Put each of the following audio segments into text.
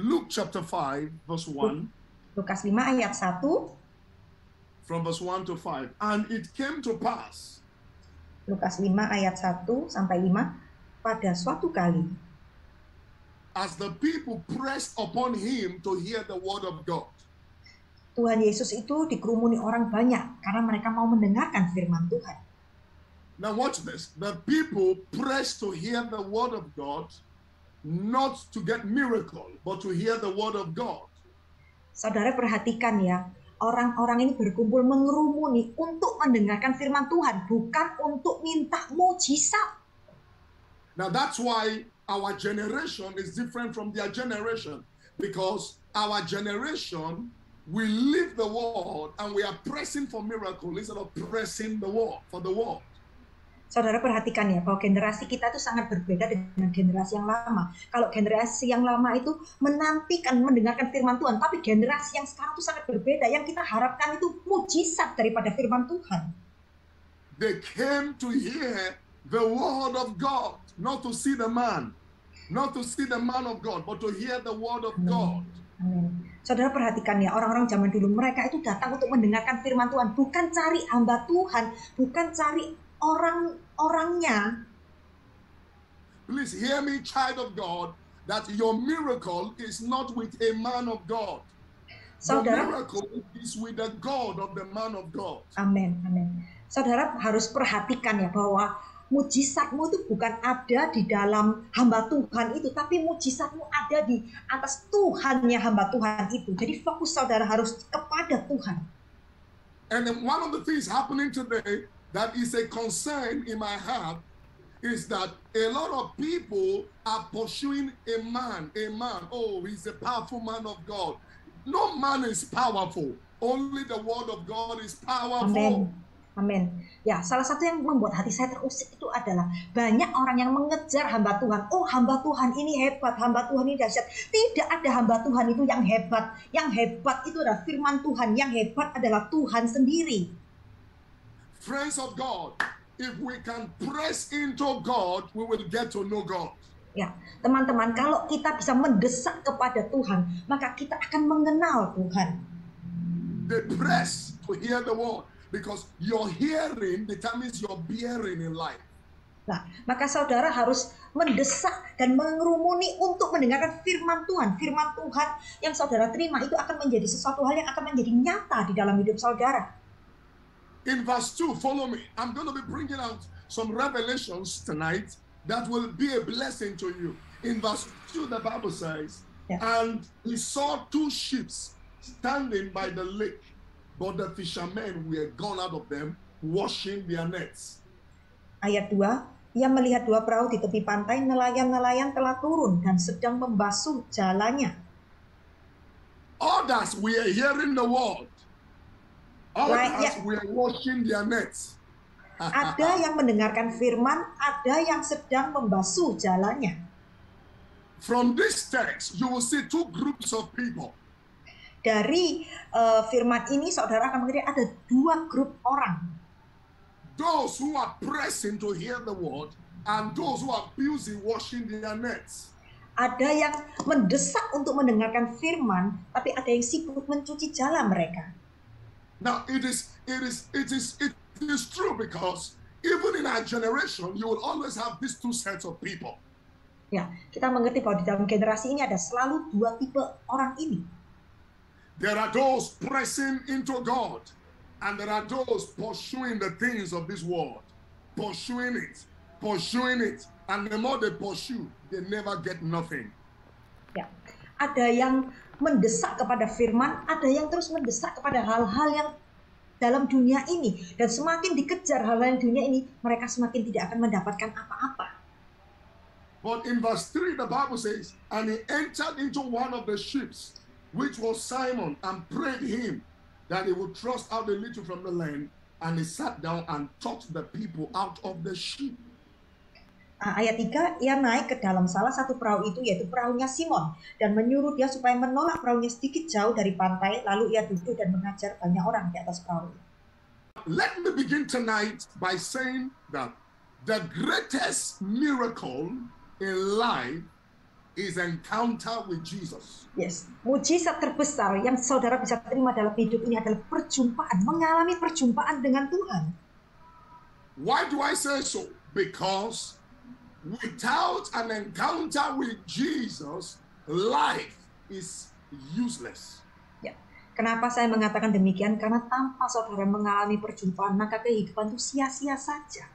Luke chapter 5, verse 1. Lukas 5 ayat 1. From verse 1 to 5. And it came to pass. Lukas 5 ayat 1 sampai 5. Pada suatu kali, as the people pressed upon him to hear the word of God. Tuhan Yesus itu dikerumuni orang banyak karena mereka mau mendengarkan firman Tuhan. Now watch this. The people pressed to hear the word of God, not to get miracle, but to hear the word of God. Saudara perhatikan ya, orang-orang ini berkumpul mengerumuni untuk mendengarkan firman Tuhan, bukan untuk minta mujizat. Now that's why our generation is different from their generation, because our generation, we live the word and we are pressing for miracle instead of pressing the word for the word. Saudara perhatikan ya, bahwa generasi kita itu sangat berbeda dengan generasi yang lama. Kalau generasi yang lama itu menantikan mendengarkan firman Tuhan, tapi generasi yang sekarang itu sangat berbeda. Yang kita harapkan itu mujizat daripada firman Tuhan. They came to hear the word of God, not to see the man, not to see the man of God, but to hear the word of God. Amin. Saudara perhatikan ya, orang-orang zaman dulu mereka itu datang untuk mendengarkan firman Tuhan, bukan cari hamba Tuhan, bukan cari orang-orangnya. Please hear me, child of God, that your miracle is not with a man of God. Saudara, your miracle is with the God of the man of God. Amin, amin. Saudara harus perhatikan ya bahwa mujizatmu itu bukan ada di dalam hamba Tuhan itu, tapi mujizatmu ada di atas Tuhannya hamba Tuhan itu. Jadi fokus saudara harus kepada Tuhan. And then one of the things happening today that is a concern in my heart is that a lot of people are pursuing a man. Oh, he's a powerful man of God. No man is powerful. Only the word of God is powerful. Amin. Ya, salah satu yang membuat hati saya terusik itu adalah banyak orang yang mengejar hamba Tuhan. Oh, hamba Tuhan ini hebat, hamba Tuhan ini dahsyat. Tidak ada hamba Tuhan itu yang hebat. Yang hebat itu adalah firman Tuhan. Yang hebat adalah Tuhan sendiri. Friends of God, if we can press into God, we will get to know God. Ya, teman-teman, kalau kita bisa mendesak kepada Tuhan, maka kita akan mengenal Tuhan. They press to hear the word because your hearing determines your bearing in life. Nah, maka saudara harus mendesak dan mengerumuni untuk mendengarkan firman Tuhan. Firman Tuhan yang saudara terima itu akan menjadi sesuatu hal yang akan menjadi nyata di dalam hidup saudara. In verse 2, follow me. I'm going to be bringing out some revelations tonight that will be a blessing to you. In verse 2, the Bible says, and he saw two ships standing by the lake, but the fishermen were gone out of them, washing their nets. Ayat 2, ia melihat dua perahu di tepi pantai, nelayan-nelayan telah turun dan sedang membasuh jalannya. Others were hearing the word. Others were washing their nets. Ada yang mendengarkan firman, ada yang sedang membasuh jalannya. From this text, you will see two groups of people. Dari firman ini, saudara akan melihat ada dua grup orang. Those who are pressing to hear the word, and those who are busy washing their nets. Ada yang mendesak untuk mendengarkan firman, tapi ada yang sibuk mencuci jalan mereka. Now it is true because even in our generation, you will always have these two sets of people. Ya, kita mengerti bahwa di dalam generasi ini ada selalu dua tipe orang ini. There are those pressing into God, and there are those pursuing the things of this world, pursuing it, and the more they pursue, they never get nothing. Ya, ada yang mendesak kepada firman, ada yang terus mendesak kepada hal-hal yang dalam dunia ini, dan semakin dikejar hal-hal yang dunia ini, mereka semakin tidak akan mendapatkan apa-apa. But in verse 3, the Bible says, and he entered into one of the ships, which was Simon, and prayed him that he would thrust out a little from the land, and he sat down and taught the people out of the ship. Ayat 3, ia naik ke dalam salah satu perahu itu, yaitu perahunya Simon, dan menyuruh dia supaya menolak perahunya sedikit jauh dari pantai, lalu ia duduk dan mengajar banyak orang di atas perahu. Let me begin tonight by saying that the greatest miracle in life is encounter with Jesus. Yes, mujizat terbesar yang saudara bisa terima dalam hidup ini adalah perjumpaan, mengalami perjumpaan dengan Tuhan. Why do I say so? Because without an encounter with Jesus, life is useless. Ya, kenapa saya mengatakan demikian? Karena tanpa saudara mengalami perjumpaan, maka kehidupan itu sia-sia saja.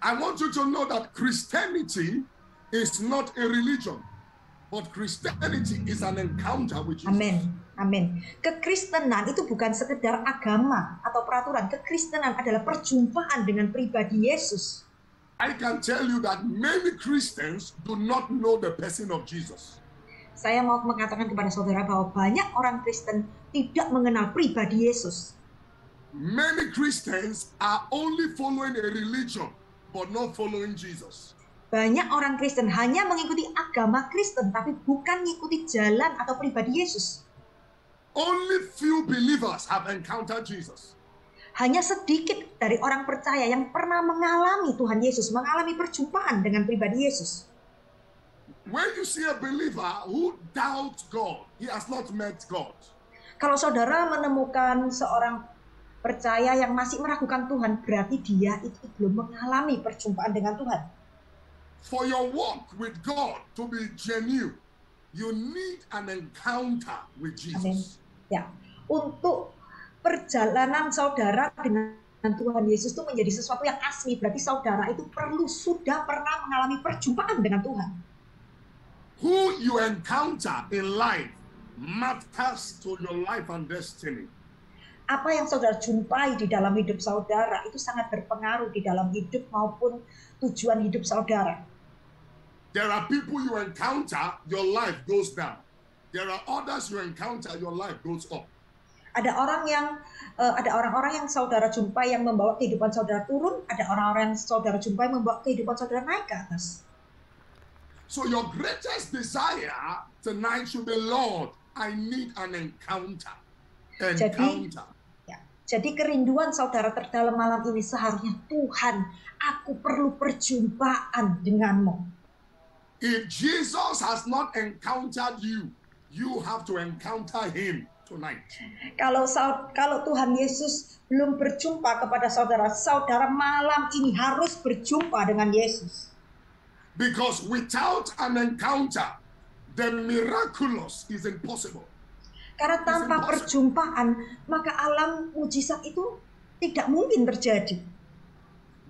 I want you to know that Christianity is not a religion, but Christianity is an encounter with Jesus. Amin. Amin. Kekristenan itu bukan sekedar agama atau peraturan. Kekristenan adalah perjumpaan dengan pribadi Yesus. I can tell you that many Christians do not know the person of Jesus. Saya mau mengatakan kepada saudara bahwa banyak orang Kristen tidak mengenal pribadi Yesus. Many Christians are only following a religion, but not following Jesus. Banyak orang Kristen hanya mengikuti agama Kristen, tapi bukan mengikuti jalan atau pribadi Yesus. Only few believers have encountered Jesus. Hanya sedikit dari orang percaya yang pernah mengalami Tuhan Yesus, mengalami perjumpaan dengan pribadi Yesus. When you see a believer who doubts God, he has not met God. Kalau saudara menemukan seorang percaya yang masih meragukan Tuhan, berarti dia itu belum mengalami perjumpaan dengan Tuhan. For your walk with God to be genuine, you need an encounter with Jesus. Amin. Ya, untuk perjalanan saudara dengan Tuhan Yesus itu menjadi sesuatu yang asli, berarti saudara itu sudah pernah mengalami perjumpaan dengan Tuhan. Who you encounter in life matters to your life and destiny. Apa yang saudara jumpai di dalam hidup saudara itu sangat berpengaruh di dalam hidup maupun tujuan hidup saudara. There are people you encounter, your life goes down. There are others you encounter, your life goes up. Ada orang-orang yang saudara jumpai yang membawa kehidupan saudara turun, ada orang-orang yang saudara jumpai membawa kehidupan saudara naik ke atas. So your greatest desire tonight should be, Lord, I need an encounter. Jadi kerinduan saudara terdalam malam ini seharusnya, Tuhan, aku perlu perjumpaan denganmu. If Jesus has not encountered you, you have to encounter him tonight. Kalau Tuhan Yesus belum berjumpa kepada saudara, saudara malam ini harus berjumpa dengan Yesus. Because without an encounter, the miraculous is impossible. Karena tanpa perjumpaan, maka alam mujizat itu tidak mungkin terjadi.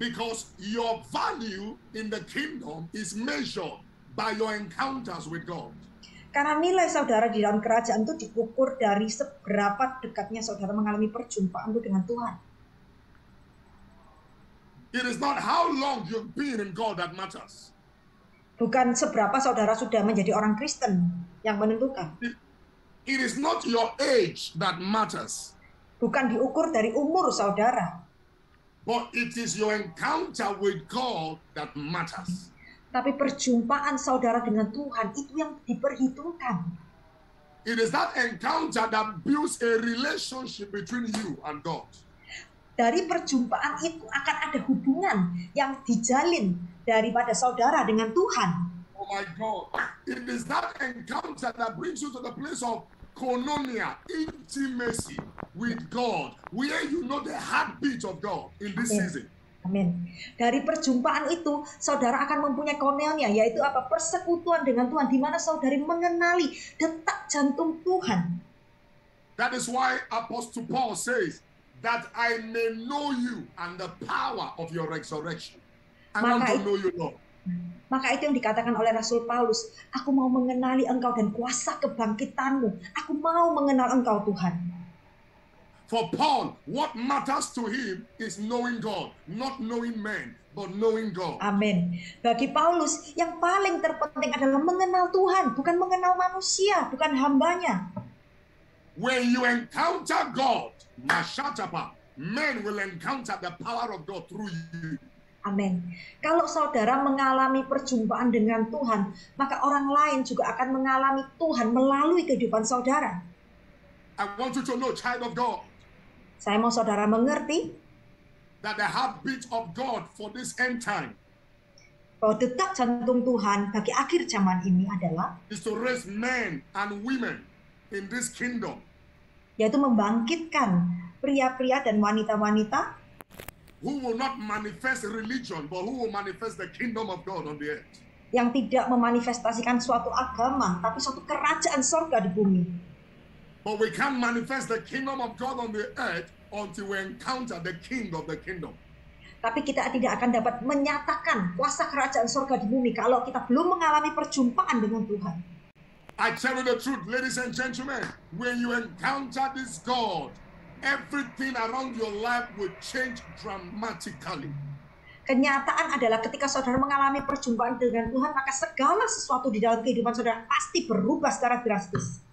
Because your value in the kingdom is measured by your encounters with God. Karena nilai saudara di dalam kerajaan itu diukur dari seberapa dekatnya saudara mengalami perjumpaan itu dengan Tuhan. It is not how long you've been in God that matters. Bukan seberapa saudara sudah menjadi orang Kristen yang menentukan. It is not your age that matters. Bukan diukur dari umur saudara. But it is your encounter with God that matters. Tapi perjumpaan saudara dengan Tuhan itu yang diperhitungkan. It is that encounter that builds a relationship between you and God. Dari perjumpaan itu akan ada hubungan yang dijalin daripada saudara dengan Tuhan. Oh my God. It is that encounter that brings you to the place of koinonia, intimacy with God, where you know the heartbeat of God in this season. Amin. Dari perjumpaan itu, saudara akan mempunyai koinonia, yaitu apa? Persekutuan dengan Tuhan, di mana saudari mengenali detak jantung Tuhan. That is why Apostle Paul says that I may know you and the power of your resurrection. I want to know you, Lord. Maka itu yang dikatakan oleh Rasul Paulus, aku mau mengenali engkau dan kuasa kebangkitanmu. Aku mau mengenal engkau, Tuhan. For Paul, what matters to him is knowing God, not knowing men, but knowing God. Amin. Bagi Paulus, yang paling terpenting adalah mengenal Tuhan, bukan mengenal manusia, bukan hambanya. When you encounter God, Mashatapa, men will encounter the power of God through you. Amin. Kalau saudara mengalami perjumpaan dengan Tuhan, maka orang lain juga akan mengalami Tuhan melalui kehidupan saudara. I want you to know, child of God, saya mau saudara mengerti that the heartbeat of God for this end time bahwa detak jantung Tuhan bagi akhir zaman ini adalah is to raise men and women in this kingdom, yaitu membangkitkan pria-pria dan wanita-wanita who will not manifest religion, but who will manifest the kingdom of God on the earth. yang tidak memanifestasikan suatu agama, tapi suatu kerajaan sorga di bumi. But we can't manifest the kingdom of God on the earth until we encounter the king of the kingdom. Tapi kita tidak akan dapat menyatakan kuasa kerajaan sorga di bumi kalau kita belum mengalami perjumpaan dengan Tuhan. I tell you the truth, ladies and gentlemen, when you encounter this God, everything around your life will change dramatically. Kenyataan adalah ketika saudara mengalami perjumpaan dengan Tuhan, maka segala sesuatu di dalam kehidupan saudara pasti berubah secara drastis.